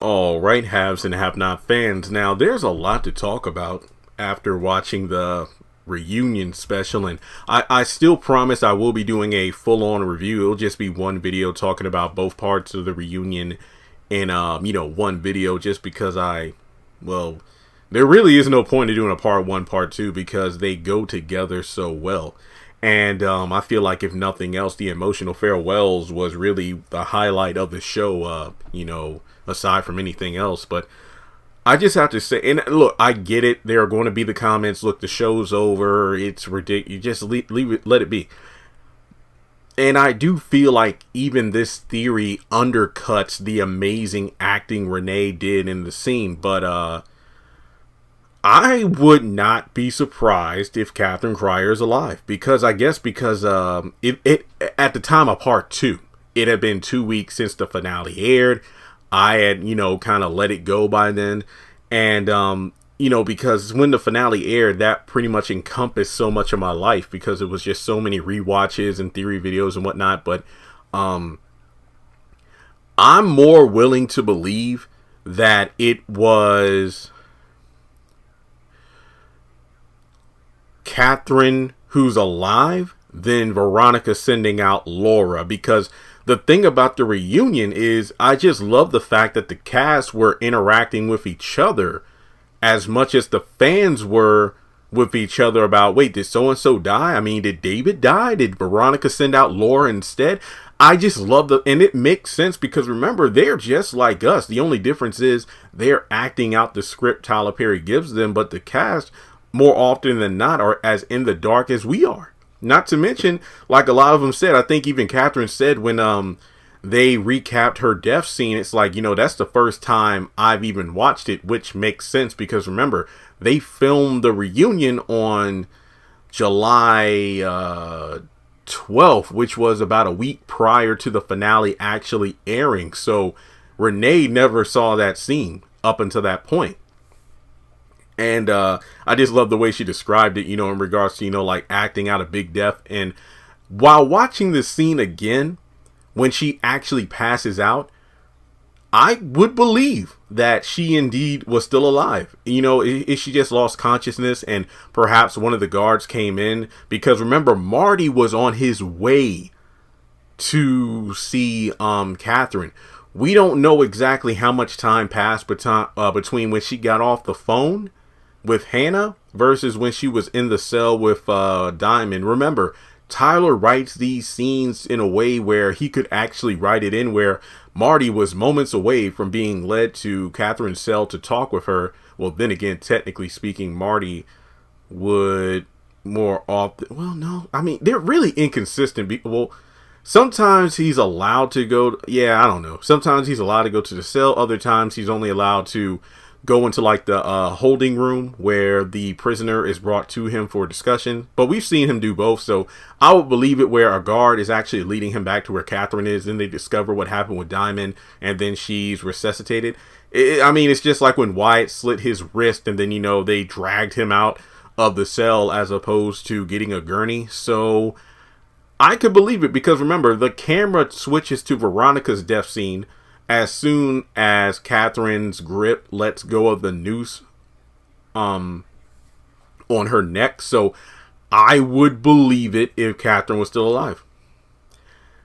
All right, haves and have not fans. Now, there's a lot to talk about after watching the reunion special, and I still promise I will be doing a full-on review. It'll just be one video talking about both parts of the reunion in one video, just because well, there really is no point in doing a part one, part two, because they go together so well. And I feel like, if nothing else, the emotional farewells was really the highlight of the show, aside from anything else. But I just have to say, and look, I get it. There are going to be the comments, look, the show's over, it's ridiculous, you just leave it, let it be. And I do feel like even this theory undercuts the amazing acting Renee did in the scene. But I would not be surprised if Katheryn Cryer is alive, because I guess because it at the time of part two, it had been 2 weeks since the finale aired. I had kind of let it go by then, and because when the finale aired, that pretty much encompassed so much of my life, because it was just so many rewatches and theory videos and whatnot. But I'm more willing to believe that it was Katheryn who's alive than Veronica sending out Laura, because the thing about the reunion is I just love the fact that the cast were interacting with each other as much as the fans were with each other about, wait, did so-and-so die? I mean, did David die? Did Veronica send out Laura instead? I just love and it makes sense, because remember, they're just like us. The only difference is they're acting out the script Tyler Perry gives them, but the cast, more often than not, are as in the dark as we are. Not to mention, like a lot of them said, I think even Katheryn said when they recapped her death scene, it's like, that's the first time I've even watched it, which makes sense, because remember, they filmed the reunion on July 12th, which was about a week prior to the finale actually airing. So Renee never saw that scene up until that point. And I just love the way she described it, in regards to, like acting out a big death. And while watching this scene again, when she actually passes out, I would believe that she indeed was still alive. If she just lost consciousness and perhaps one of the guards came in, because remember, Marty was on his way to see Katheryn. We don't know exactly how much time passed between when she got off the phone with Hannah versus when she was in the cell with Diamond. Remember, Tyler writes these scenes in a way where he could actually write it in where Marty was moments away from being led to Katheryn's cell to talk with her. Well, then again, technically speaking, Marty would more often, well, no, I mean, they're really inconsistent. Well, sometimes he's allowed to go, I don't know. Sometimes he's allowed to go to the cell. Other times he's only allowed to go into like the holding room where the prisoner is brought to him for discussion. But we've seen him do both, so I would believe it where a guard is actually leading him back to where Katheryn is. Then they discover what happened with Diamond, and then she's resuscitated. It's just like when Wyatt slit his wrist and then they dragged him out of the cell as opposed to getting a gurney. So I could believe it, because remember, the camera switches to Veronica's death scene as soon as Katheryn's grip lets go of the noose on her neck. So I would believe it if Katheryn was still alive.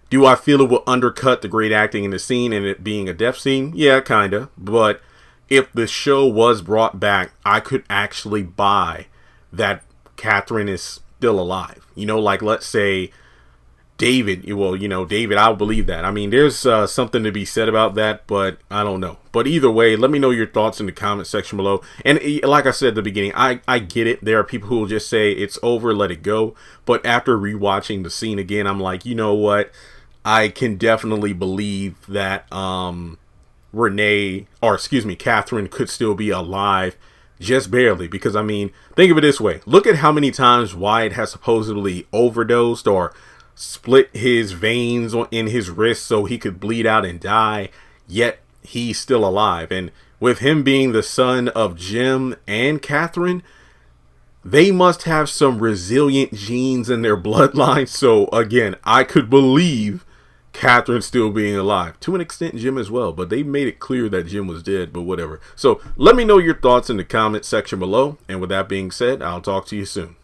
Do I feel it will undercut the great acting in the scene and it being a death scene? Yeah, kinda. But if the show was brought back, I could actually buy that Katheryn is still alive. Like, let's say David, David, I'll believe that. I mean, there's something to be said about that, but I don't know. But either way, let me know your thoughts in the comment section below. And like I said at the beginning, I get it. There are people who will just say it's over, let it go. But after rewatching the scene again, I'm like, you know what? I can definitely believe that Katheryn could still be alive, just barely. Because, I mean, think of it this way. Look at how many times Wyatt has supposedly overdosed or split his veins in his wrist so he could bleed out and die, yet he's still alive. And with him being the son of Jim and Katheryn, they must have some resilient genes in their bloodline. So again, I could believe Katheryn still being alive. To an extent, Jim as well. But they made it clear that Jim was dead, but whatever. So let me know your thoughts in the comment section below. And with that being said, I'll talk to you soon.